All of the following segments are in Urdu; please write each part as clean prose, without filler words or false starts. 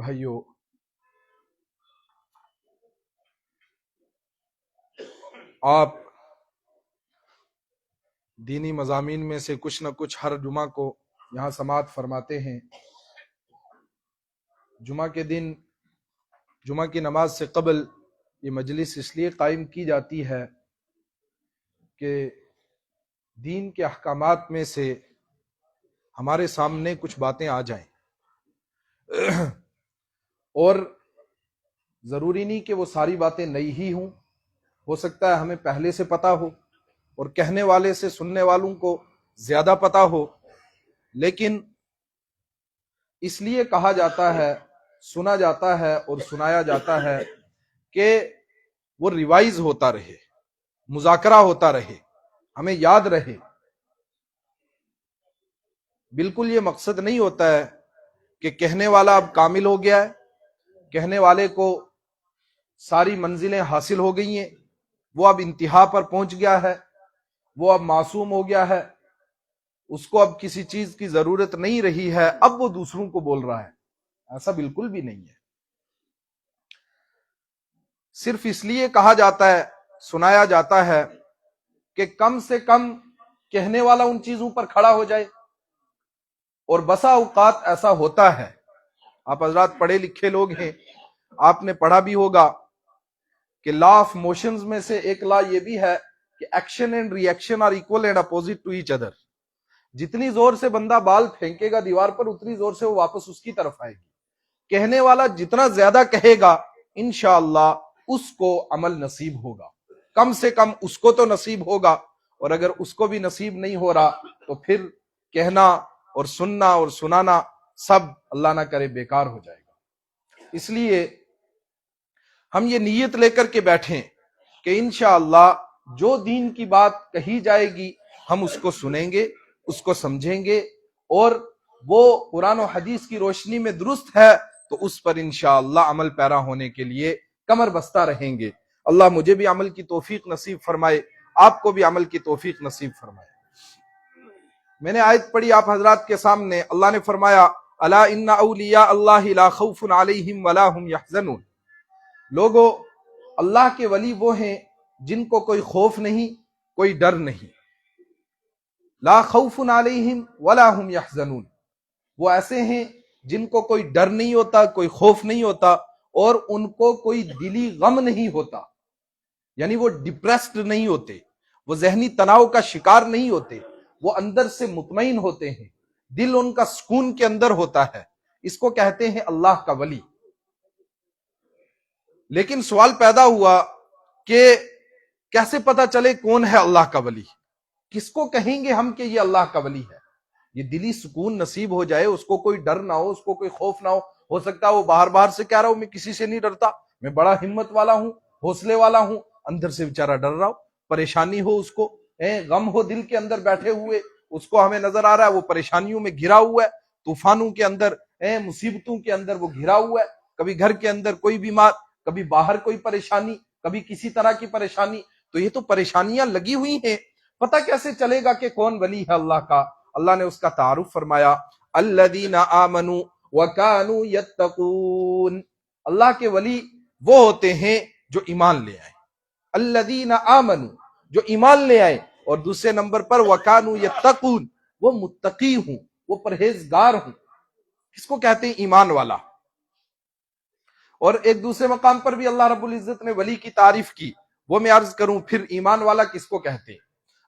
بھائیو، آپ دینی مضامین میں سے کچھ نہ کچھ ہر جمعہ کو یہاں سماعت فرماتے ہیں۔ جمعہ کے دن جمعہ کی نماز سے قبل یہ مجلس اس لیے قائم کی جاتی ہے کہ دین کے احکامات میں سے ہمارے سامنے کچھ باتیں آ جائیں، اور ضروری نہیں کہ وہ ساری باتیں نئی ہی ہوں، ہو سکتا ہے ہمیں پہلے سے پتہ ہو اور کہنے والے سے سننے والوں کو زیادہ پتہ ہو، لیکن اس لیے کہا جاتا ہے، سنا جاتا ہے اور سنایا جاتا ہے کہ وہ ریوائز ہوتا رہے، مذاکرہ ہوتا رہے، ہمیں یاد رہے۔ بالکل یہ مقصد نہیں ہوتا ہے کہ کہنے والا اب کامل ہو گیا ہے، کہنے والے کو ساری منزلیں حاصل ہو گئی ہیں، وہ اب انتہا پر پہنچ گیا ہے، وہ اب معصوم ہو گیا ہے، اس کو اب کسی چیز کی ضرورت نہیں رہی ہے، اب وہ دوسروں کو بول رہا ہے۔ ایسا بالکل بھی نہیں ہے۔ صرف اس لیے کہا جاتا ہے، سنایا جاتا ہے کہ کم سے کم کہنے والا ان چیزوں پر کھڑا ہو جائے۔ اور بسا اوقات ایسا ہوتا ہے، آپ حضرات پڑھے لکھے لوگ ہیں، آپ نے پڑھا بھی ہوگا کہ لا آف موشنز میں سے ایک لا یہ بھی ہے کہ action and reaction are equal and opposite to each other. جتنی زور سے بندہ بال پھینکے گا دیوار پر، اتنی زور سے وہ واپس اس کی طرف آئے گی۔ کہنے والا جتنا زیادہ کہے گا انشاءاللہ اس کو عمل نصیب ہوگا، کم سے کم اس کو تو نصیب ہوگا، اور اگر اس کو بھی نصیب نہیں ہو رہا تو پھر کہنا اور سننا اور سنانا سب اللہ نہ کرے بیکار ہو جائے گا۔ اس لیے ہم یہ نیت لے کر کے بیٹھیں کہ انشاءاللہ جو دین کی بات کہی جائے گی ہم اس کو سنیں گے، اس کو سمجھیں گے، اور وہ قرآن و حدیث کی روشنی میں درست ہے تو اس پر انشاءاللہ عمل پیرا ہونے کے لیے کمر بستہ رہیں گے۔ اللہ مجھے بھی عمل کی توفیق نصیب فرمائے، آپ کو بھی عمل کی توفیق نصیب فرمائے۔ میں نے آیت پڑھی آپ حضرات کے سامنے، اللہ نے فرمایا الا ان اولیاء اللہ لا خوف علیہم ولا هم يحزنون۔ لوگو، اللہ کے ولی وہ ہیں جن کو کوئی خوف نہیں، کوئی ڈر نہیں۔ لا خوف علیہم ولا هم يحزنون، وہ ایسے ہیں جن کو کوئی ڈر نہیں ہوتا، کوئی خوف نہیں ہوتا، اور ان کو کوئی دلی غم نہیں ہوتا، یعنی وہ ڈپریسڈ نہیں ہوتے، وہ ذہنی تناؤ کا شکار نہیں ہوتے، وہ اندر سے مطمئن ہوتے ہیں، دل ان کا سکون کے اندر ہوتا ہے۔ اس کو کہتے ہیں اللہ کا ولی۔ لیکن سوال پیدا ہوا کہ کیسے پتا چلے کون ہے اللہ کا ولی؟ کس کو کہیں گے ہم کہ یہ اللہ کا ولی ہے؟ یہ دلی سکون نصیب ہو جائے، اس کو کوئی ڈر نہ ہو، اس کو کوئی خوف نہ ہو سکتا ہے وہ باہر سے کہہ رہا ہوں میں کسی سے نہیں ڈرتا، میں بڑا ہمت والا ہوں، حوصلے والا ہوں، اندر سے بیچارہ ڈر رہا ہو، پریشانی ہو، اس کو غم ہو دل کے اندر بیٹھے ہوئے، اس کو ہمیں نظر آ رہا ہے وہ پریشانیوں میں گھرا ہوا ہے، طوفانوں کے اندر، مصیبتوں کے اندر وہ گھرا ہوا ہے، کبھی گھر کے اندر کوئی بیمار، کبھی باہر کوئی پریشانی، کبھی کسی طرح کی پریشانی۔ تو یہ تو پریشانیاں لگی ہوئی ہیں، پتہ کیسے چلے گا کہ کون ولی ہے اللہ کا؟ اللہ نے اس کا تعارف فرمایا الذین آمنوا وکانوا یتقون۔ اللہ کے ولی وہ ہوتے ہیں جو ایمان لے آئے، الذین آمنوا، جو ایمان لے آئے، اور دوسرے نمبر پر وکانوا یتقون، وہ متقی ہوں، وہ پرہیزگار ہوں۔ کس کو کہتے ہیں ایمان والا؟ اور ایک دوسرے مقام پر بھی اللہ رب العزت نے ولی کی تعریف کی، وہ میں عرض کروں پھر ایمان والا کس کو کہتے ہیں؟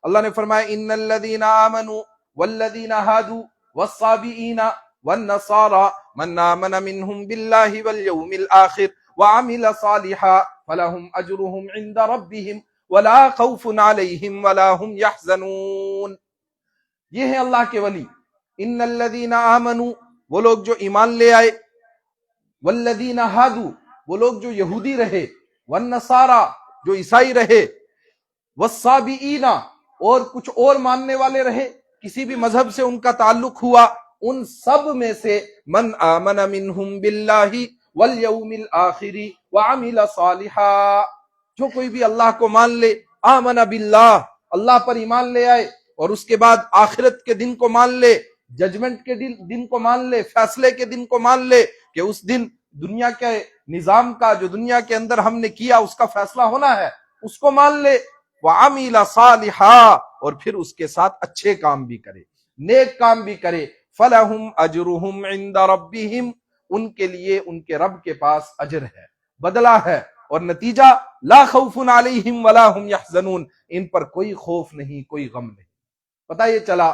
اللہ نے فرمایا ان الذین آمنوا والذین ہادوا والصابئین والنصارى من آمن منهم بالله واليوم الآخر وعمل صالحا فلهم اجرهم عند ربهم ولا خوف عليهم ولا هم يحزنون۔ یہ ہیں اللہ کے ولی۔ ان الذین آمنوا، وہ لوگ جو ایمان لے آئے، والذین ہادوا، وہ لوگ جو یہودی رہے، والنصارى، جو عیسائی رہے، والصابئین، اور کچھ اور ماننے والے رہے، کسی بھی مذہب سے ان کا تعلق ہوا، ان سب میں سے من آمن منہم باللہ والیوم الآخر وعمل صالحا، جو کوئی بھی اللہ کو مان لے، آمن باللہ، اللہ پر ایمان لے آئے، اور اس کے بعد آخرت کے دن کو مان لے، ججمنٹ کے دن کو مان لے، فیصلے کے دن کو مان لے کہ اس دن دنیا کے نظام کا، جو دنیا کے اندر ہم نے کیا اس کا فیصلہ ہونا ہے، اس کو مان لے۔ وَعَمِلَ صَالِحًا، اور پھر اس کے ساتھ اچھے کام بھی کرے، نیک کام بھی کرے۔ فَلَهُمْ أَجْرُهُمْ عِنْدَ رَبِّهِمْ، ان کے لیے ان کے رب کے پاس اجر ہے، بدلہ ہے، اور نتیجہ لا خوف علیہم ولا هم يحزنون، ان پر کوئی خوف نہیں، کوئی غم نہیں۔ پتہ یہ چلا،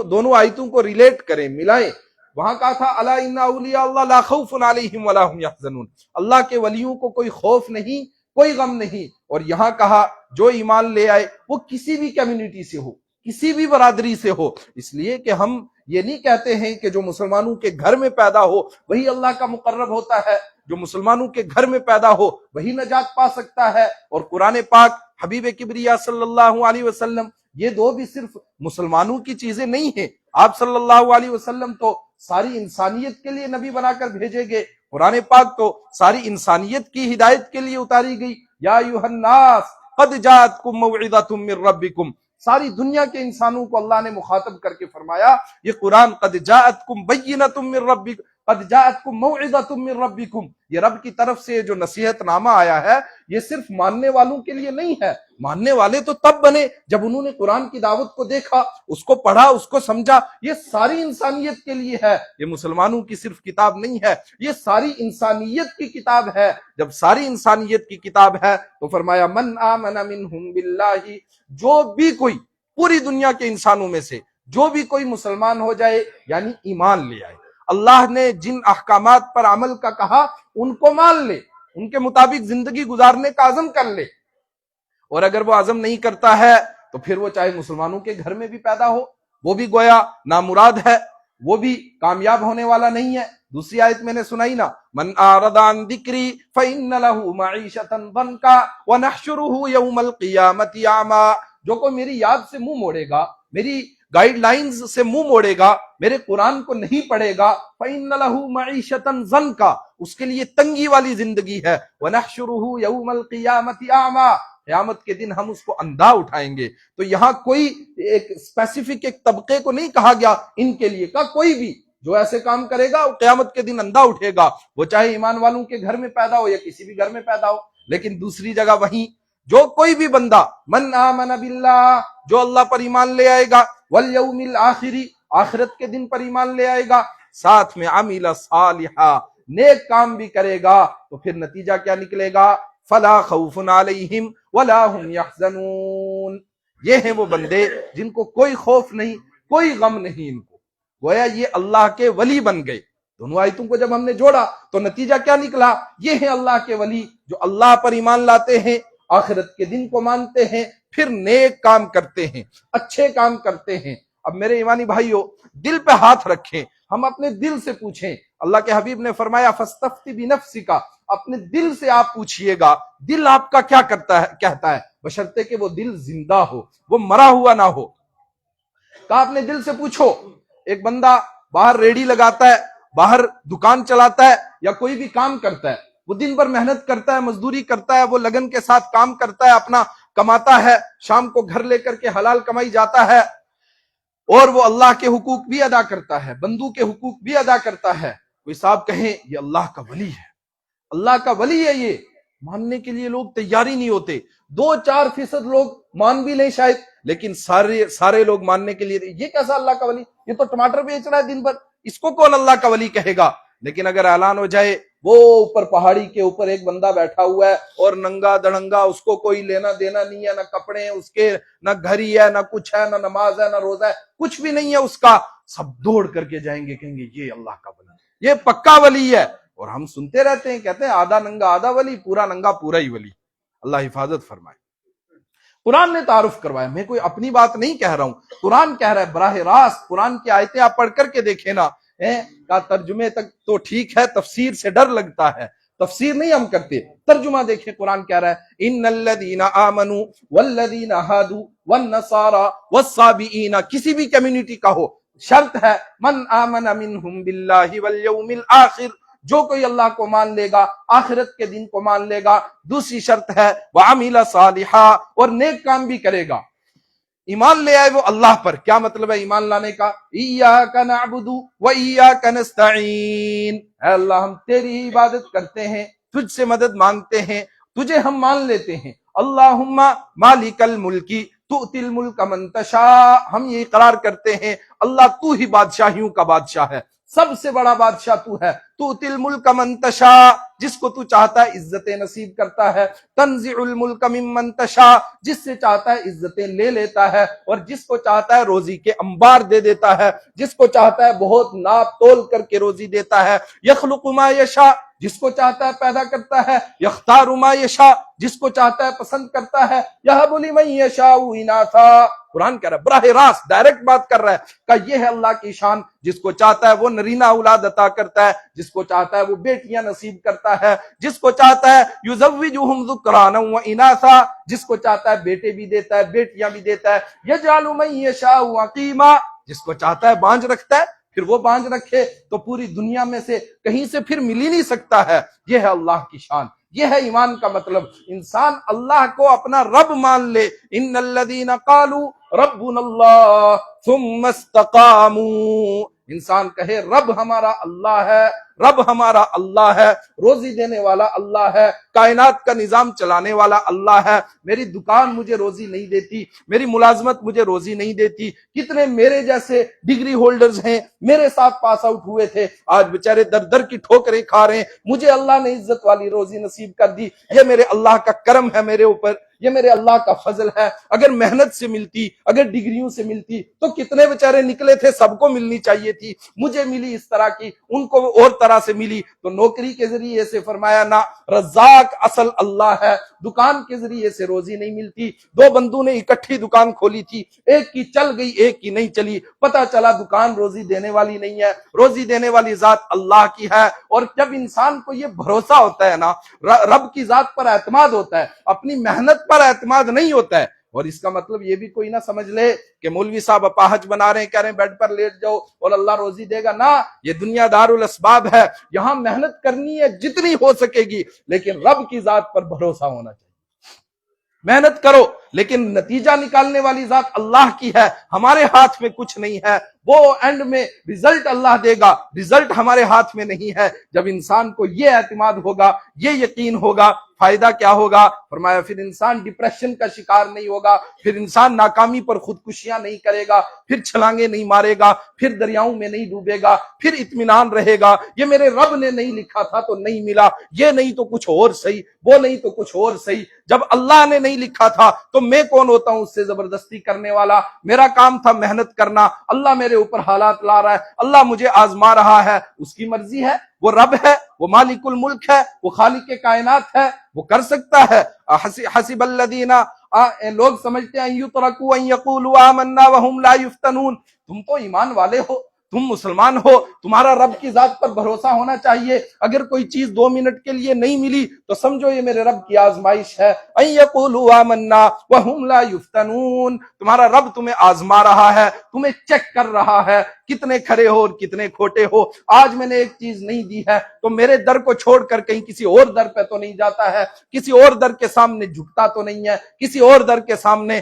دونوں آیتوں کو ریلیٹ کریں، ملائیں۔ وہاں کہا تھا الا ان اولیاء اللہ لا خوف علیہم ولا هم يحزنون، اللہ کے ولیوں کو کوئی خوف نہیں، کوئی غم نہیں۔ اور یہاں کہا جو ایمان لے آئے وہ کسی بھی کمیونٹی سے ہو، کسی بھی برادری سے ہو، اس لیے کہ ہم یہ نہیں کہتے ہیں کہ جو مسلمانوں کے گھر میں پیدا ہو وہی اللہ کا مقرب ہوتا ہے، جو مسلمانوں کے گھر میں پیدا ہو وہی نجات پا سکتا ہے۔ اور قرآن پاک، حبیب کبریا صلی اللہ علیہ وسلم، یہ دو بھی صرف مسلمانوں کی چیزیں نہیں ہیں، آپ صلی اللہ علیہ وسلم تو ساری انسانیت کے لیے نبی بنا کر بھیجے گئے، قرآن پاک تو ساری انسانیت کی ہدایت کے لیے اتاری گئی۔ یا ایھا الناس قد جاءتکم موعظۃ من ربکم، ساری دنیا کے انسانوں کو اللہ نے مخاطب کر کے فرمایا یہ قرآن قد جاءتکم بینۃ من ربکم، قد جاءتکم موعظۃ من ربکم، یہ رب کی طرف سے جو نصیحت نامہ آیا ہے یہ صرف ماننے والوں کے لیے نہیں ہے۔ ماننے والے تو تب بنے جب انہوں نے قرآن کی دعوت کو دیکھا، اس کو پڑھا، اس کو سمجھا۔ یہ ساری انسانیت کے لیے ہے، یہ مسلمانوں کی صرف کتاب نہیں ہے، یہ ساری انسانیت کی کتاب ہے۔ جب ساری انسانیت کی کتاب ہے تو فرمایا من آمن منہم باللہ، جو بھی کوئی پوری دنیا کے انسانوں میں سے جو بھی کوئی مسلمان ہو جائے، یعنی ایمان لے آئے، اللہ نے جن احکامات پر عمل کا کہا ان کو مان لے، ان کے مطابق زندگی گزارنے کا عزم کر لے۔ اور اگر وہ عزم نہیں کرتا ہے تو پھر وہ چاہے مسلمانوں کے گھر میں بھی پیدا ہو، وہ بھی گویا نامراد ہے، وہ بھی کامیاب ہونے والا نہیں ہے۔ دوسری آیت میں نے سنائی نا، من اعرض عن ذکری فإن له معیشۃ ضنکا ونحشره یوم القیامۃ اعمی، جو کوئی میری یاد سے منہ موڑے گا، میری گائیڈ لائنز سے منہ موڑے گا، میرے قرآن کو نہیں پڑھے گا، فإن له معیشۃ ضنکا، اس کے لیے تنگی والی زندگی ہے، ونحشره یوم القیامۃ اعمی، قیامت کے دن ہم اس کو اندھا اٹھائیں گے۔ تو یہاں کوئی ایک اسپیسیفک ایک طبقے کو نہیں کہا گیا، ان کے لیے کہا کوئی بھی جو ایسے کام کرے گا وہ قیامت کے دن اندھا اٹھے گا، وہ چاہے ایمان والوں کے گھر میں پیدا ہو یا کسی بھی گھر میں پیدا ہو۔ لیکن دوسری جگہ وہیں جو کوئی بھی بندہ من آمن باللہ، جو اللہ پر ایمان لے آئے گا، والیوم الآخر، آخرت کے دن پر ایمان لے آئے گا، ساتھ میں عمل صالحا، نیک کام بھی کرے گا، تو پھر نتیجہ کیا نکلے گا؟ فلا خوف علیہم ولا هم يحزنون، یہ ہیں وہ بندے جن کو کوئی خوف نہیں، کوئی غم نہیں، ان کو گویا یہ اللہ کے ولی بن گئے۔ دونوں آیتوں کو جب ہم نے جوڑا تو نتیجہ کیا نکلا؟ یہ ہیں اللہ کے ولی جو اللہ پر ایمان لاتے ہیں، آخرت کے دن کو مانتے ہیں، پھر نیک کام کرتے ہیں، اچھے کام کرتے ہیں۔ اب میرے ایمانی بھائیو، دل پہ ہاتھ رکھیں، ہم اپنے دل سے پوچھیں۔ اللہ کے حبیب نے فرمایا فاستفتی بنفسک، اپنے دل سے آپ پوچھئے گا دل آپ کا کیا کہتا ہے، بشرطے کہ وہ دل زندہ ہو، وہ مرا ہوا نہ ہو۔ کہا اپنے دل سے پوچھو۔ ایک بندہ باہر ریڑی لگاتا ہے، باہر دکان چلاتا ہے یا کوئی بھی کام کرتا ہے، وہ دن بھر محنت کرتا ہے، مزدوری کرتا ہے، وہ لگن کے ساتھ کام کرتا ہے، اپنا کماتا ہے، شام کو گھر لے کر کے حلال کمائی جاتا ہے، اور وہ اللہ کے حقوق بھی ادا کرتا ہے، بندوں کے حقوق بھی ادا کرتا ہے۔ کوئی صاحب کہیں یہ اللہ کا ولی ہے، اللہ کا ولی ہے، یہ ماننے کے لیے لوگ تیار ہی نہیں ہوتے، 2-4% لوگ مان بھی نہیں شاید، لیکن سارے لوگ ماننے کے لیے یہ کیسا اللہ کا ولی، یہ تو ٹماٹر بیچ رہا ہے دن بھر، اس کو کون اللہ کا ولی کہے گا؟ لیکن اگر اعلان ہو جائے وہ اوپر پہاڑی کے اوپر ایک بندہ بیٹھا ہوا ہے اور ننگا دڑنگا، اس کو کوئی لینا دینا نہیں ہے، نہ کپڑے ہیں اس کے، نہ گھڑی ہے، نہ کچھ ہے، نہ نماز ہے، نہ روزہ ہے، کچھ بھی نہیں ہے اس کا، سب دوڑ کر کے جائیں گے، کہیں گے یہ اللہ کا ولی، یہ پکا ولی ہے۔ اور ہم سنتے رہتے ہیں، کہتے ہیں آدھا ننگا آدھا ولی، پورا ننگا پورا ہی ولی۔ اللہ حفاظت فرمائے۔ قرآن نے تعارف کروایا، میں کوئی اپنی بات نہیں کہہ رہا ہوں، قرآن کہہ رہا ہے براہ راست۔ قرآن کی آیتیں آپ پڑھ کر کے دیکھیں نا، کا ترجمے تک تو ٹھیک ہے، تفسیر سے ڈر لگتا ہے، تفسیر نہیں ہم کرتے، ترجمہ دیکھیں۔ قرآن کہہ رہا ہے ان الذین آمنوا والذین ہادوا والنصارى والصابئین، کسی بھی کمیونٹی کا ہو، شرط ہے من آمن منہم باللہ والیوم الآخر، جو کوئی اللہ کو مان لے گا، آخرت کے دن کو مان لے گا۔ دوسری شرط ہے وعمل صالحا، اور نیک کام بھی کرے گا۔ ایمان لے آئے وہ اللہ پر. کیا مطلب ہے ایمان لانے کا؟ ایاک نعبد و ایاک نستعین، اے اللہ ہم تیری ہی عبادت کرتے ہیں، تجھ سے مدد مانگتے ہیں، تجھے ہم مان لیتے ہیں. اللہم مالک الملکی تؤتی الملک من تشاء، ہم یہ اقرار کرتے ہیں اللہ تو ہی بادشاہیوں کا بادشاہ ہے، سب سے بڑا بادشاہ تو ہے. تؤتی الملک من تشاء، جس کو تو چاہتا ہے عزتیں نصیب کرتا ہے. تنزع الملک ممن تشاء، جس سے چاہتا ہے عزتیں لے لیتا ہے، اور جس کو چاہتا ہے روزی کے انبار دے دیتا ہے، جس کو چاہتا ہے بہت ناپ تول کر کے روزی دیتا ہے. یخلق ما یشاء، جس کو چاہتا ہے پیدا کرتا ہے. یختار ما یشاء، جس کو چاہتا ہے پسند کرتا ہے. یہب لمن یشاء اناثا، قرآن کہہ رہا ہے براہ راست ڈائریکٹ بات کر رہا ہے کہ یہ ہے اللہ کی شان، جس کو چاہتا ہے وہ نرینہ اولاد عطا کرتا ہے، جس کو چاہتا ہے وہ بیٹیاں نصیب کرتا ہے، جس کو چاہتا ہے یزوجہم ذکرانا و اناثا، جس کو چاہتا ہے بیٹے بھی دیتا ہے بیٹیاں بھی دیتا ہے. یجعل من یشاء عقیما، جس کو چاہتا ہے بانج رکھتا ہے، پھر وہ بانج رکھے تو پوری دنیا میں سے کہیں سے پھر مل ہی نہیں سکتا ہے. یہ ہے اللہ کی شان، یہ ہے ایمان کا مطلب. انسان اللہ کو اپنا رب مان لے. ان الذین قالوا ربنا اللہ ثم استقاموا، انسان کہے رب ہمارا اللہ ہے، رب ہمارا اللہ ہے، روزی دینے والا اللہ ہے، کائنات کا نظام چلانے والا اللہ ہے. میری دکان مجھے روزی نہیں دیتی، میری ملازمت مجھے روزی نہیں دیتی. کتنے میرے جیسے ڈگری ہولڈرز ہیں، میرے ساتھ پاس آؤٹ ہوئے تھے، آج بیچارے در در کی ٹھوکریں کھا رہے ہیں. مجھے اللہ نے عزت والی روزی نصیب کر دی. یہ میرے اللہ کا کرم ہے میرے اوپر، یہ میرے اللہ کا فضل ہے. اگر محنت سے ملتی، اگر ڈگریوں سے ملتی تو کتنے بیچارے نکلے تھے، سب کو ملنی چاہیے تھی. مجھے ملی اس طرح کی، ان کو اور طرح سے ملی. تو نوکری کے ذریعے سے فرمایا نا، رزاق اصل اللہ ہے. دکان کے ذریعے سے روزی نہیں ملتی. دو بندوں نے اکٹھی دکان کھولی تھی، ایک کی چل گئی ایک کی نہیں چلی. پتہ چلا دکان روزی دینے والی نہیں ہے، روزی دینے والی ذات اللہ کی ہے. اور جب انسان کو یہ بھروسہ ہوتا ہے نا، رب کی ذات پر اعتماد ہوتا ہے، اپنی محنت پر اعتماد نہیں ہوتا ہے. اور اس کا مطلب یہ بھی کوئی نہ سمجھ لے کہ مولوی صاحب اپاہج بنا رہے ہیں، کہہ رہے ہیں بیڈ پر لیٹ جاؤ اور اللہ روزی دے گا. نہ، یہ دنیا دار الاسباب ہے، یہاں محنت کرنی ہے جتنی ہو سکے گی، لیکن رب کی ذات پر بھروسہ ہونا چاہیے. محنت کرو لیکن نتیجہ نکالنے والی ذات اللہ کی ہے، ہمارے ہاتھ میں کچھ نہیں ہے. وہ اینڈ میں رزلٹ اللہ دے گا، رزلٹ ہمارے ہاتھ میں نہیں ہے. جب انسان کو یہ اعتماد ہوگا، یہ یقین ہوگا، فائدہ کیا ہوگا؟ فرمایا پھر انسان ڈپریشن کا شکار نہیں ہوگا، پھر انسان ناکامی پر خودکشیاں نہیں کرے گا، پھر چھلانگیں نہیں مارے گا، پھر دریاؤں میں نہیں ڈوبے گا، پھر اطمینان رہے گا. یہ میرے رب نے نہیں لکھا تھا تو نہیں ملا، یہ نہیں تو کچھ اور صحیح، وہ نہیں تو کچھ اور صحیح. جب اللہ نے نہیں لکھا تھا تو میں کون ہوتا ہوں اس سے زبردستی کرنے والا؟ میرا کام تھا محنت کرنا. اللہ میرے اوپر حالات لا رہا ہے، اللہ مجھے آزما رہا ہے، اس کی مرضی ہے. وہ رب ہے، وہ مالک الملک ہے، وہ خالق کائنات ہے، وہ کر سکتا ہے. حسب الذین، لوگ سمجھتے ہیں یترکوا ان یقولوا آمنا وهم لا یفتنون. تم تو ایمان والے ہو، تم مسلمان ہو، تمہارا رب کی ذات پر بھروسہ ہونا چاہیے. اگر کوئی چیز 2 منٹ کے لیے نہیں ملی تو سمجھو یہ میرے رب کی آزمائش ہے. ان یقولوا آمنا وهم لا یفتنون، تمہارا رب تمہیں آزما رہا ہے، تمہیں چیک کر رہا ہے کتنے کھرے ہو اور کتنے کھوٹے ہو. آج میں نے ایک چیز نہیں دی ہے تو میرے در کو چھوڑ کر کہیں کسی اور در پہ تو نہیں جاتا ہے، کسی اور در کے سامنے جھکتا تو نہیں ہے، کسی اور در کے سامنے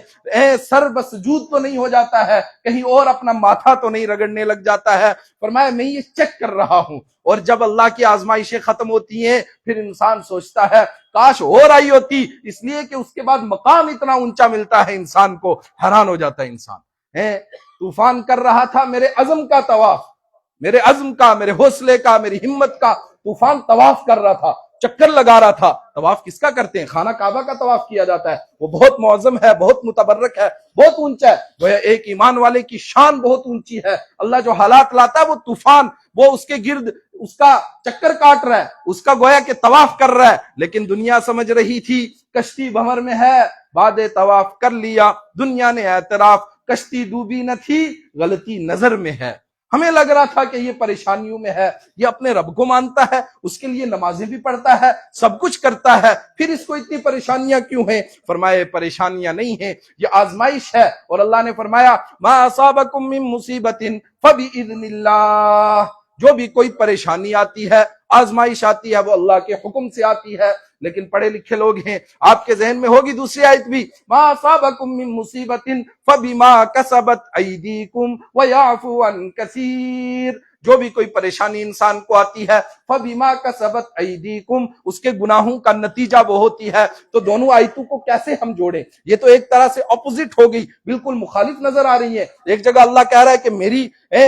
سر بسجود تو نہیں ہو جاتا ہے، کہیں اور اپنا ماتھا تو نہیں رگڑنے لگ جاتا ہے. فرمایا میں یہ چیک کر رہا ہوں. اور جب اللہ کی آزمائشیں ختم ہوتی ہیں پھر انسان سوچتا ہے کاش اور آئی ہوتی، اس لیے کہ اس کے بعد مقام اتنا اونچا ملتا ہے انسان کو، حیران ہو جاتا ہے انسان. طوفان کر رہا تھا میرے عزم کا طواف، میرے عزم کا، میرے حوصلے کا، میری ہمت کا. طوفان طواف کر رہا تھا، چکر لگا رہا تھا. طواف کس کا کرتے ہیں؟ خانہ کعبہ کا طواف کیا جاتا ہے. وہ بہت معظم ہے، بہت متبرک ہے، بہت اونچا ہے. وہ ایک ایمان والے کی شان بہت اونچی ہے. اللہ جو حالات لاتا ہے، وہ طوفان، وہ اس کے گرد اس کا چکر کاٹ رہا ہے، اس کا گویا کہ طواف کر رہا ہے. لیکن دنیا سمجھ رہی تھی کشتی بھنور میں ہے، بعد طواف کر لیا. دنیا نے اعتراف، کشتی ڈوبی نہ تھی، غلطی نظر میں ہے. ہمیں لگ رہا تھا کہ یہ پریشانیوں میں ہے، یہ اپنے رب کو مانتا ہے، اس کے لیے نمازیں بھی پڑھتا ہے، سب کچھ کرتا ہے، پھر اس کو اتنی پریشانیاں کیوں ہیں؟ فرمایا پریشانیاں نہیں ہیں، یہ آزمائش ہے. اور اللہ نے فرمایا ما اصابکم من مصیبت فباذن اللہ، جو بھی کوئی پریشانی آتی ہے، آزمائش آتی ہے، وہ اللہ کے حکم سے آتی ہے. لیکن پڑھے لکھے لوگ ہیں، آپ کے ذہن میں ہوگی دوسری آیت بھی، ما اصابکم من مصیبت فبما کسبت ایدیکم ویعفو عن کثیر، جو بھی کوئی پریشانی انسان کو آتی ہے فبما کسبت ایدیکم، اس کے گناہوں کا نتیجہ وہ ہوتی ہے۔ تو دونوں آیتوں کو کیسے ہم جوڑیں؟ یہ تو ایک طرح سے اپوزٹ ہو گئی، بالکل مخالف نظر آ رہی ہے۔ ایک جگہ اللہ کہہ رہا ہے کہ میری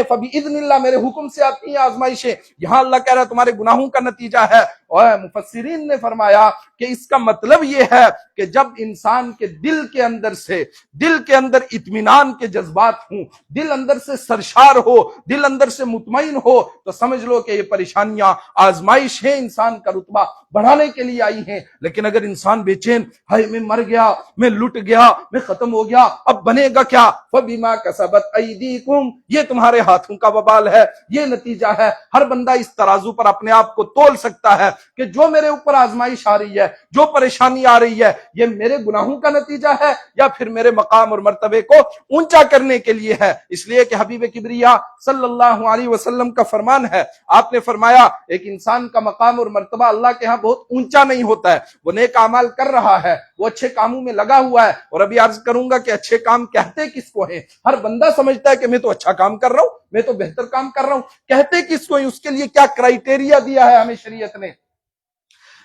فبإذن اللہ، میرے حکم سے آتی ہیں آزمائشیں، یہاں اللہ کہہ رہا ہے تمہارے گناہوں کا نتیجہ ہے۔ اور مفسرین نے فرمایا کہ اس کا مطلب یہ ہے کہ جب انسان کے دل کے اندر اطمینان کے جذبات ہوں، دل اندر سے سرشار ہو، دل اندر سے مطمئن ہو، تو سمجھ لو کہ یہ پریشانیاں، آزمائشیں انسان کا رتبہ بڑھانے کے لیے آئی ہیں۔ لیکن اگر انسان بے چین، ہائے میں مر گیا، میں لٹ گیا، میں ختم ہو گیا، اب بنے گا کیا؟ فَبِمَا كَسَبَتْ أَيْدِيكُمْ، یہ تمہارے ہاتھوں کا وبال ہے، یہ نتیجہ ہے۔ ہر بندہ اس ترازو پر اپنے آپ کو تول سکتا ہے کہ جو میرے اوپر آزمائش آ رہی ہے، جو پریشانی آ رہی ہے، یہ میرے گناہوں کا نتیجہ ہے یا پھر میرے مقام اور مرتبے کو اونچا کرنے کے لیے ہے۔ اس لیے کہ حبیب کبریا صلی اللہ علیہ وسلم کا فرمان ہے، آپ نے فرمایا ایک انسان کا مقام اور مرتبہ اللہ کے ہاں بہت اونچا نہیں ہوتا ہے، وہ نیک اعمال کر رہا ہے، وہ اچھے کاموں میں لگا ہوا ہے، اور ابھی عرض کروں گا کہ اچھے کام کہتے کس کو ہیں؟ ہر بندہ سمجھتا ہے کہ میں تو اچھا کام کر رہا ہوں، میں تو بہتر کام کر رہا ہوں، کہتے کس کو ہیں؟ اس کے لیے کیا کرائیٹیریا دیا ہے ہمیں شریعت نے؟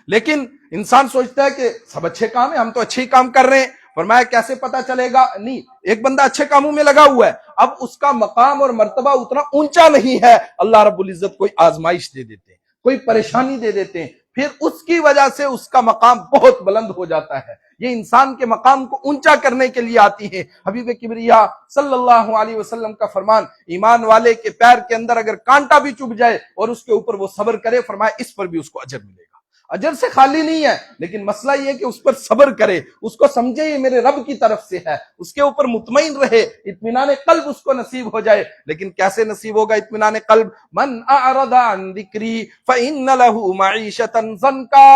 لیکن انسان سوچتا ہے کہ سب اچھے کام ہیں، ہم تو اچھے ہی کام کر رہے ہیں۔ فرمایا کیسے پتا چلے گا؟ نہیں، ایک بندہ اچھے کاموں میں لگا ہوا ہے، اب اس کا مقام اور مرتبہ اتنا اونچا نہیں ہے، اللہ رب العزت کوئی آزمائش دے دیتے ہیں، کوئی پریشانی دے دیتے ہیں، پھر اس کی وجہ سے اس کا مقام بہت بلند ہو جاتا ہے۔ یہ انسان کے مقام کو اونچا کرنے کے لیے آتی ہیں۔ حبیب کبریا صلی اللہ علیہ وسلم کا فرمان، ایمان والے کے پیر کے اندر اگر کانٹا بھی چبھ جائے اور اس کے اوپر وہ صبر کرے، فرمایا اس پر بھی اس کو اجر ملے گا۔ اجر سے خالی نہیں ہے، لیکن مسئلہ یہ ہے کہ اس پر صبر کرے، اس کو سمجھے یہ میرے رب کی طرف سے ہے، اس کے اوپر مطمئن رہے، اطمینان قلب اس کو نصیب ہو جائے۔ لیکن کیسے نصیب ہوگا اطمینان قلب؟ من اعرض عن ذکری فإن له معیشۃ ضنکا،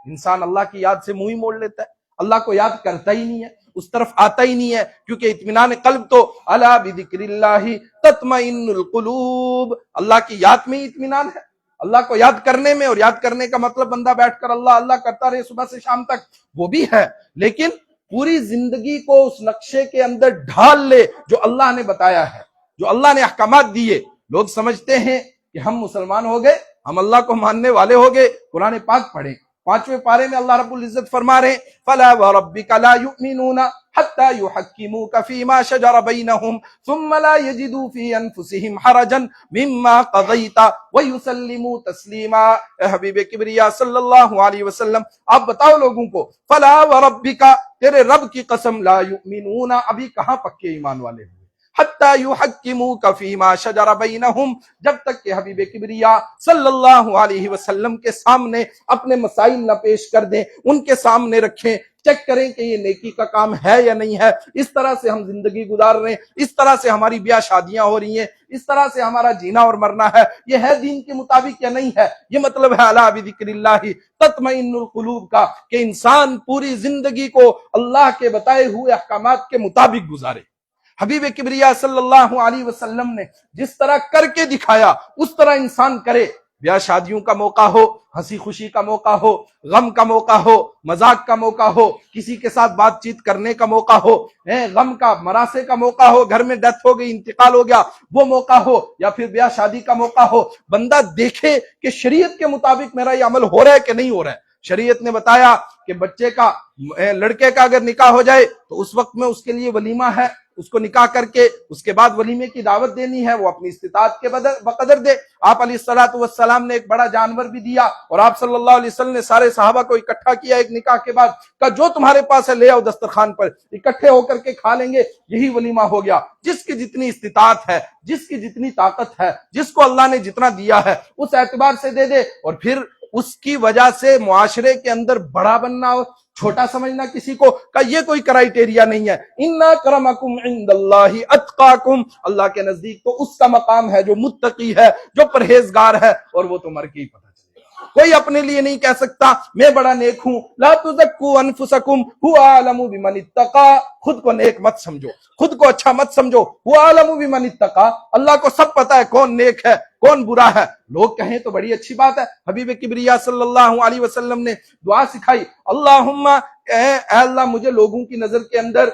انسان اللہ کی یاد سے منہ ہی موڑ لیتا ہے، اللہ کو یاد کرتا ہی نہیں ہے، اس طرف آتا ہی نہیں ہے، کیونکہ اطمینان قلب تو الا بذکر اللہ تطمئن القلوب، اللہ کی یاد میں ہی اطمینان ہے۔ اللہ کو یاد کرنے میں، اور یاد کرنے کا مطلب بندہ بیٹھ کر اللہ اللہ کرتا رہے صبح سے شام تک، وہ بھی ہے، لیکن پوری زندگی کو اس نقشے کے اندر ڈھال لے جو اللہ نے بتایا ہے، جو اللہ نے احکامات دیے۔ لوگ سمجھتے ہیں کہ ہم مسلمان ہو گئے، ہم اللہ کو ماننے والے ہو گئے، قرآن پاک پڑھیں، 5ویں پارے میں اللہ رب العزت فرما رہے ہیں فَلَا وَرَبِّكَ لَا يُؤْمِنُونَ حَتَّى يُحَكِّمُوكَ فِي مَا شَجَرَ بَيْنَهُمْ ثُمَّ لَا يَجِدُوا فِي أَنفُسِهِمْ حَرَجًا مِمَّا قَضَيْتَ وَيُسَلِّمُوا تَسْلِيمًا۔ اے حبیب کبریا صلی اللہ علیہ وسلم، آپ بتاؤ لوگوں کو، فَلَا وَرَبِّكَ، تیرے رب کی قسم، لَا يُؤْمِنُونَ، ابھی کہاں پکے ایمان والے ہوئے، حتی یحکموک فیما شجر بینہم، جب تک کہ حبیب کبریا صلی اللہ علیہ وسلم کے سامنے اپنے مسائل نہ پیش کر دیں، ان کے سامنے رکھیں، چیک کریں کہ یہ نیکی کا کام ہے یا نہیں ہے۔ اس طرح سے ہم زندگی گزار رہے ہیں، اس طرح سے ہماری بیاہ شادیاں ہو رہی ہیں، اس طرح سے ہمارا جینا اور مرنا ہے، یہ ہے دین کے مطابق یا نہیں ہے؟ یہ مطلب ہے الا بذکر اللہ تطمئن القلوب کا، کہ انسان پوری زندگی کو اللہ کے بتائے ہوئے احکامات کے مطابق گزارے۔ حبیب کبریا صلی اللہ علیہ وسلم نے جس طرح کر کے دکھایا اس طرح انسان کرے۔ بیاہ شادیوں کا موقع ہو، ہنسی خوشی کا موقع ہو، غم کا موقع ہو، مذاق کا موقع ہو، کسی کے ساتھ بات چیت کرنے کا موقع ہو، غم کا مراسے کا موقع ہو، گھر میں ڈیتھ ہو گئی، انتقال ہو گیا، وہ موقع ہو، یا پھر بیاہ شادی کا موقع ہو، بندہ دیکھے کہ شریعت کے مطابق میرا یہ عمل ہو رہا ہے کہ نہیں ہو رہا ہے۔ شریعت نے بتایا کہ بچے کا، لڑکے کا اگر نکاح ہو جائے تو اس وقت میں اس کے لیے ولیمہ ہے، اس کو نکاح کر کے اس کے بعد ولیمے کی دعوت دینی ہے، وہ اپنی استطاعت کے بقدر دے۔ آپ علیہ السلام نے ایک بڑا جانور بھی دیا، اور آپ صلی اللہ علیہ وسلم نے سارے صحابہ کو اکٹھا کیا ایک نکاح کے بعد، کہا جو تمہارے پاس ہے لے آؤ دسترخوان پر، اکٹھے ہو کر کے کھا لیں گے، یہی ولیمہ ہو گیا۔ جس کی جتنی استطاعت ہے، جس کی جتنی طاقت ہے، جس کو اللہ نے جتنا دیا ہے، اس اعتبار سے دے دے، اور پھر اس کی وجہ سے معاشرے کے اندر بڑا بننا اور چھوٹا سمجھنا کسی کو کا یہ کوئی کرائیٹیریا نہیں ہے۔ ان اکرمکم عند اللہ اتقاکم، اللہ کے نزدیک تو اس کا مقام ہے جو متقی ہے، جو پرہیزگار ہے، اور وہ تو مر کے ہی پتہ چلے گا۔ کوئی اپنے لیے نہیں کہہ سکتا میں بڑا نیک ہوں. لا تزکوا انفسکم هو اعلم بمن اتقى. خود کو نیک مت سمجھو, خود کو اچھا مت سمجھو. هو اعلم بمن اتقى. اللہ کو سب پتا ہے کون نیک ہے کون برا ہے. لوگ کہیں تو بڑی اچھی بات ہے. حبیب کبریا صلی اللہ علیہ وسلم نے دعا سکھائی, اللہم اے اللہ مجھے لوگوں کی نظر کے اندر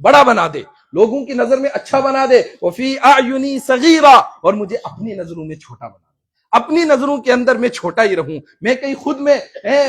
بڑا بنا دے, لوگوں کی نظر میں اچھا بنا دے. وفی اعینی صغیرا, اور مجھے اپنی نظروں میں چھوٹا بنا دے. اپنی نظروں کے اندر میں چھوٹا ہی رہوں, میں کہیں خود میں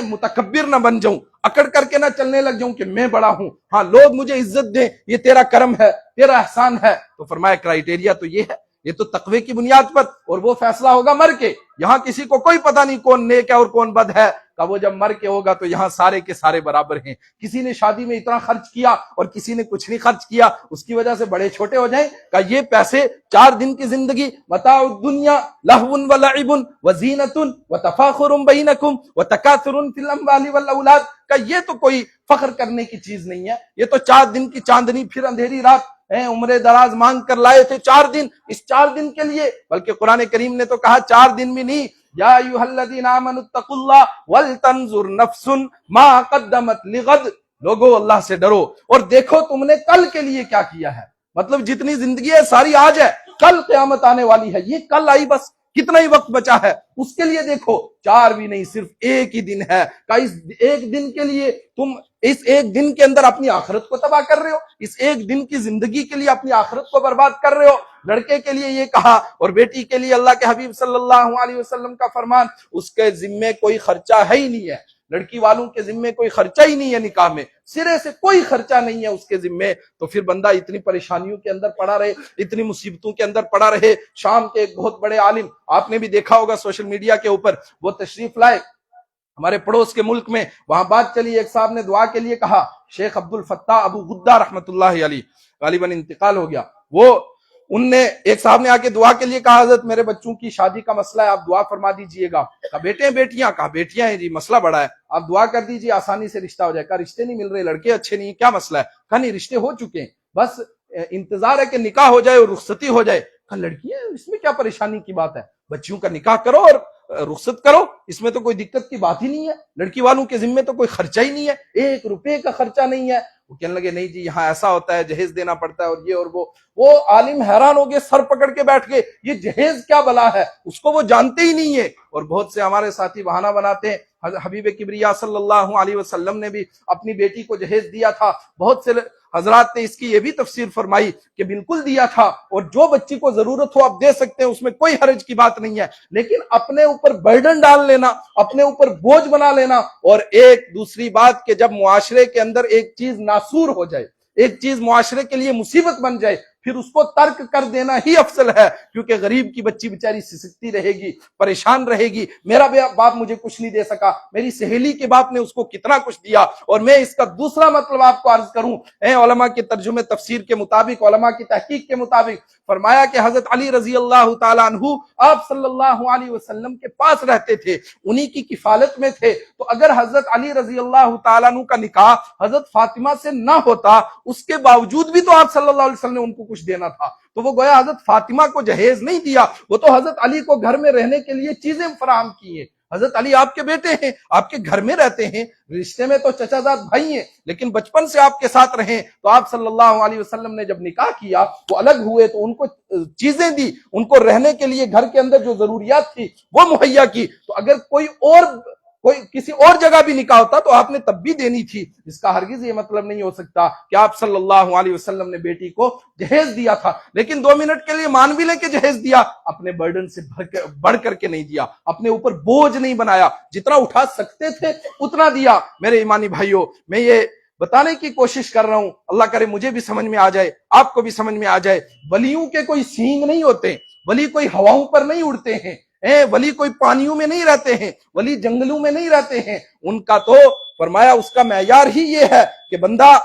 متکبر نہ بن جاؤں, اکڑ کر کے نہ چلنے لگ جاؤں کہ میں بڑا ہوں. ہاں لوگ مجھے عزت دیں, یہ تیرا کرم ہے تیرا احسان ہے. تو فرمایا کرائیٹیریا تو یہ ہے, یہ تو تقوی کی بنیاد پر, اور وہ فیصلہ ہوگا مر کے. یہاں کسی کو کوئی پتہ نہیں کون نیک ہے اور کون بد ہے. کہ وہ جب مر کے ہوگا تو یہاں سارے کے سارے برابر ہیں. کسی نے شادی میں اتنا خرچ کیا اور کسی نے کچھ نہیں خرچ کیا, اس کی وجہ سے بڑے چھوٹے ہو جائیں. کہ یہ پیسے 4 دن کی زندگی, متاع الدنیا لہو ولعب وزینۃ وتفاخر بینکم وتکاثر فی الاموال والاولاد. کہ یہ تو کوئی فخر کرنے کی چیز نہیں ہے, یہ تو 4 دن کی چاندنی پھر اندھیری رات, عمر دراز مانگ کر لائے تھے 4 دن. اس 4 دن کے لیے, بلکہ قرآن کریم نے تو کہا 4 دن بھی نہیں, یا ایھا الذین آمنوا اتقوا اللہ ولتنظر نفس ما قدمت لغد. لوگو اللہ سے ڈرو اور دیکھو تم نے کل کے لیے کیا کیا ہے. مطلب جتنی زندگی ہے ساری آج ہے, کل قیامت آنے والی ہے, یہ کل آئی بس, کتنا ہی وقت بچا ہے اس کے لیے دیکھو. 4 بھی نہیں, صرف 1 ہی دن ہے. کہ اس 1 دن کے لیے تم اس 1 دن کے اندر اپنی آخرت کو تباہ کر رہے ہو, اس 1 دن کی زندگی کے لیے اپنی آخرت کو برباد کر رہے ہو. لڑکے کے لیے یہ کہا, اور بیٹی کے لیے اللہ کے حبیب صلی اللہ علیہ وسلم کا فرمان, اس کے ذمے کوئی خرچہ ہے ہی نہیں ہے. لڑکی والوں کے ذمے کوئی خرچہ ہی نہیں ہے, نکاح میں سرے سے کوئی خرچہ نہیں ہے اس کے ذمے. تو پھر بندہ اتنی پریشانیوں کے اندر پڑا رہے, اتنی مصیبتوں کے اندر پڑا رہے. شام کے ایک بہت بڑے عالم, آپ نے بھی دیکھا ہوگا سوشل میڈیا کے اوپر, وہ تشریف لائے ہمارے پڑوس کے ملک میں. وہاں بات چلی, ایک صاحب نے دعا کے لیے کہا, شیخ عبد الفتاح ابو غدہ رحمت اللہ علیہ, غالباً انتقال ہو گیا. وہ ان نے ایک صاحب نے آ کے دعا کے لیے کہا, حضرت میرے بچوں کی شادی کا مسئلہ ہے, آپ دعا فرما دیجئے گا. کہا بیٹے ہیں بیٹیاں؟ کہا بیٹیاں ہیں جی, مسئلہ بڑا ہے, آپ دعا کر دیجئے آسانی سے رشتہ ہو جائے. کہا رشتے نہیں مل رہے, لڑکے اچھے نہیں, کیا مسئلہ ہے؟ کہا نہیں رشتے ہو چکے ہیں, بس انتظار ہے کہ نکاح ہو جائے اور رخصتی ہو جائے. کہا لڑکیاں, اس میں کیا پریشانی کی بات ہے, بچیوں کا نکاح کرو اور رخصت کرو, اس میں تو کوئی دقت کی بات ہی نہیں ہے. لڑکی والوں کے ذمے تو کوئی خرچہ ہی نہیں ہے, 1 روپے کا خرچہ نہیں ہے. وہ کہنے لگے نہیں جی یہاں ایسا ہوتا ہے, جہیز دینا پڑتا ہے اور یہ اور وہ عالم حیران ہو گئے, سر پکڑ کے بیٹھ گئے, یہ جہیز کیا بلا ہے, اس کو وہ جانتے ہی نہیں ہے. اور بہت سے ہمارے ساتھی بہانہ بناتے ہیں, حبیب کبریا صلی اللہ علیہ وسلم نے بھی اپنی بیٹی کو جہیز دیا تھا. بہت سے حضرات نے اس کی یہ بھی تفسیر فرمائی کہ بالکل دیا تھا, اور جو بچی کو ضرورت ہو آپ دے سکتے ہیں, اس میں کوئی حرج کی بات نہیں ہے. لیکن اپنے اوپر برڈن ڈال لینا, اپنے اوپر بوجھ بنا لینا. اور ایک دوسری بات کہ جب معاشرے کے اندر ایک چیز ناسور ہو جائے, ایک چیز معاشرے کے لیے مصیبت بن جائے, پھر اس کو ترک کر دینا ہی افضل ہے. کیونکہ غریب کی بچی بیچاری سسکتی رہے گی, پریشان رہے گی. میرا باپ مجھے کچھ نہیں دے سکا, میری سہیلی کے باپ نے اس کو کتنا کچھ دیا. اور میں اس کا دوسرا مطلب آپ کو عرض کروں, علماء کے ترجمے تفسیر کے مطابق, علماء کی تحقیق کے مطابق فرمایا کہ حضرت علی رضی اللہ تعالیٰ عنہ آپ صلی اللہ علیہ وسلم کے پاس رہتے تھے, انہی کی کفالت میں تھے. تو اگر حضرت علی رضی اللہ تعالیٰ عنہ کا نکاح حضرت فاطمہ سے نہ ہوتا, اس کے باوجود بھی تو آپ صلی اللہ علیہ وسلم نے ان کو کچھ دینا تھا. تو وہ گویا حضرت فاطمہ کو جہیز نہیں دیا, وہ تو حضرت علی کو گھر میں رہنے کے لیے چیزیں فراہم کی ہیں. حضرت علی آپ کے بیٹے ہیں, آپ کے گھر میں رہتے ہیں, رشتے میں تو چچا زاد بھائی ہیں, لیکن بچپن سے آپ کے ساتھ رہیں. تو آپ صلی اللہ علیہ وسلم نے جب نکاح کیا, وہ الگ ہوئے تو ان کو چیزیں دی, ان کو رہنے کے لیے گھر کے اندر جو ضروریات تھی وہ مہیا کی. تو اگر کوئی کسی اور جگہ بھی نکاح ہوتا تو آپ نے تب بھی دینی تھی. اس کا ہرگز یہ مطلب نہیں ہو سکتا کہ آپ صلی اللہ علیہ وسلم نے بیٹی کو جہیز دیا تھا, لیکن 2 منٹ کے لیے مان بھی لیں کہ جہیز دیا, اپنے برڈن سے بڑھ کر کے نہیں دیا, اپنے اوپر بوجھ نہیں بنایا, جتنا اٹھا سکتے تھے اتنا دیا. میرے ایمانی بھائیوں, میں یہ بتانے کی کوشش کر رہا ہوں, اللہ کرے مجھے بھی سمجھ میں آ جائے, آپ کو بھی سمجھ میں آ جائے. ولیوں کے کوئی سینگ نہیں ہوتے, ولی کوئی ہواؤں پر نہیں اڑتے ہیں, ولی کوئی پانیوں میں نہیں رہتے ہیں, ولی جنگلوں میں نہیں رہتے ہیں. ان کا تو فرمایا اس کا معیار ہی یہ ہے کہ بندہ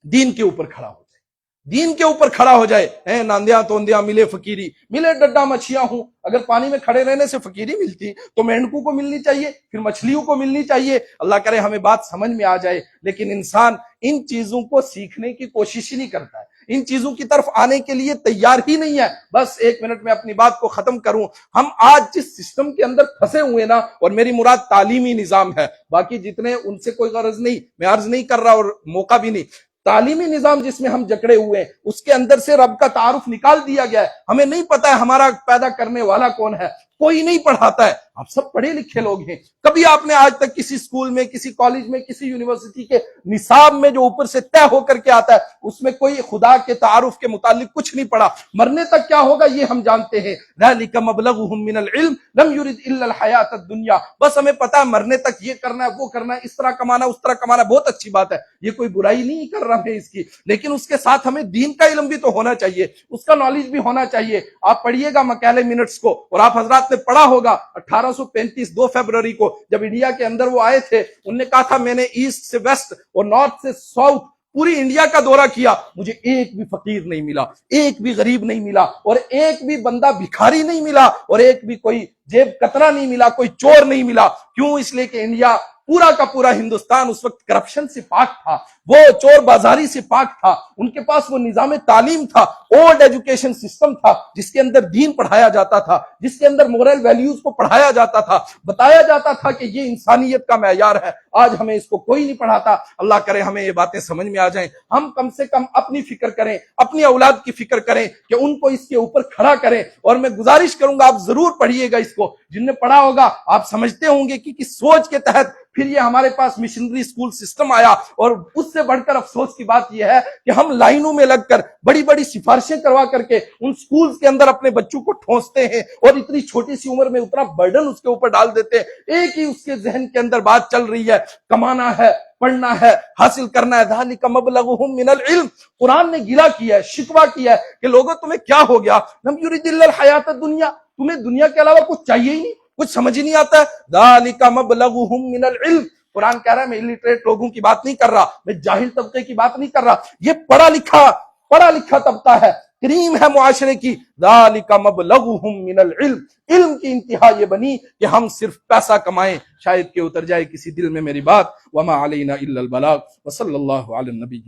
دین کے اوپر کھڑا ہو جائے, دین کے اوپر کھڑا ہو جائے. ناندیاں توندیاں ملے فقیری, ملے ڈڈا مچھیاں ہوں. اگر پانی میں کھڑے رہنے سے فقیری ملتی تو مینڈکوں کو ملنی چاہیے, پھر مچھلیوں کو ملنی چاہیے. اللہ کرے ہمیں بات سمجھ میں آ جائے. لیکن انسان ان چیزوں کو سیکھنے کی کوشش ہی نہیں کرتا ہے. ان چیزوں کی طرف آنے کے لیے تیار ہی نہیں ہے۔ بس ایک منٹ میں اپنی بات کو ختم کروں۔ ہم آج جس سسٹم کے اندر پھنسے ہوئے نا، اور میری مراد تعلیمی نظام ہے، باقی جتنے ان سے کوئی غرض نہیں، میں عرض نہیں کر رہا اور موقع بھی نہیں، تعلیمی نظام جس میں ہم جکڑے ہوئے ہیں، اس کے اندر سے رب کا تعارف نکال دیا گیا ہے۔ ہمیں نہیں پتا ہے ہمارا پیدا کرنے والا کون ہے، کوئی نہیں پڑھاتا ہے۔ آپ سب پڑھے لکھے لوگ ہیں، کبھی آپ نے آج تک کسی اسکول میں، کسی کالج میں، کسی یونیورسٹی کے نصاب میں جو اوپر سے طے ہو کر کے آتا ہے، اس میں کوئی خدا کے تعارف کے متعلق کچھ نہیں پڑھا؟ مرنے تک کیا ہوگا یہ ہم جانتے ہیں۔ ذالک مبلغہم من العلم لم یرد الا الحیات الدنیا، بس ہمیں پتا ہے مرنے تک یہ کرنا ہے، وہ کرنا ہے، اس طرح کمانا، اس طرح کمانا، بہت اچھی بات ہے، یہ کوئی برائی نہیں کر رہا میں اس کی، لیکن اس کے ساتھ ہمیں دین کا علم بھی تو ہونا چاہیے، اس کا نالج بھی ہونا چاہیے۔ آپ پڑھیے گا مکالے منٹس کو، اور آپ حضرات نے پڑھا ہوگا 1835 2 فروری کو جب انڈیا کے اندر وہ آئے تھے، انہوں نے کہا تھا میں نے ایسٹ سے ویسٹ اور نارتھ سے ساؤتھ پوری انڈیا کا دورہ کیا، مجھے ایک بھی فقیر نہیں ملا، ایک بھی غریب نہیں ملا، اور ایک بھی بندہ بھکاری نہیں ملا، اور ایک بھی کوئی جیب کترا نہیں ملا، کوئی چور نہیں ملا۔ کیوں؟ اس لیے کہ انڈیا پورا کا پورا ہندوستان اس وقت کرپشن سے پاک تھا، وہ چور بازاری سے پاک تھا، ان کے پاس وہ نظام تعلیم تھا، اولڈ ایجوکیشن سسٹم تھا، جس کے اندر دین پڑھایا جاتا تھا، جس کے اندر مورل ویلیوز کو پڑھایا جاتا تھا، بتایا جاتا تھا کہ یہ انسانیت کا معیار ہے۔ آج ہمیں اس کو کوئی نہیں پڑھاتا۔ اللہ کرے ہمیں یہ باتیں سمجھ میں آ جائیں، ہم کم سے کم اپنی فکر کریں، اپنی اولاد کی فکر کریں کہ ان کو اس کے اوپر کھڑا کریں۔ اور میں گزارش کروں گا آپ ضرور پڑھیے گا اس کو، جن نے پڑھا ہوگا آپ سمجھتے ہوں گے کہ کس سوچ کے تحت پھر یہ ہمارے پاس مشنری اسکول سسٹم آیا۔ اور اس سے بڑھ کر افسوس کی بات یہ ہے کہ ہم لائنوں میں لگ کر بڑی بڑی سفارشیں کروا کر کے ان سکولز کے اندر اپنے بچوں کو ٹھونستے ہیں، اور اتنی چھوٹی سی عمر میں اتنا برڈن اس کے اوپر ڈال دیتے ہیں۔ ایک ہی اس کے ذہن کے اندر بات چل رہی ہے، کمانا ہے، پڑھنا ہے، حاصل کرنا ہے۔ ذالک مبلغہم من العلم، قرآن نے گلہ کیا ہے، شکوہ کیا ہے کہ لوگوں تمہیں کیا ہو گیا، لم یرد الا الحیات الدنیا، تمہیں دنیا کے علاوہ کچھ چاہیے ہی نہیں، کچھ سمجھ ہی نہیں آتا ہے۔ ذالک مبلغہم من العلم، قرآن کہہ رہا ہے میں الٹریٹ لوگوں کی بات نہیں کر رہا، میں جاہل طبقے کی بات نہیں کر رہا، یہ پڑھا لکھا طبقہ ہے، کریم ہے معاشرے کی۔ ذالک مبلغہم من العلم، علم کی انتہا یہ بنی کہ ہم صرف پیسہ کمائیں۔ شاید کہ اتر جائے کسی دل میں میری بات۔ وما علینا الا البلاغ، وصلی اللہ علی النبی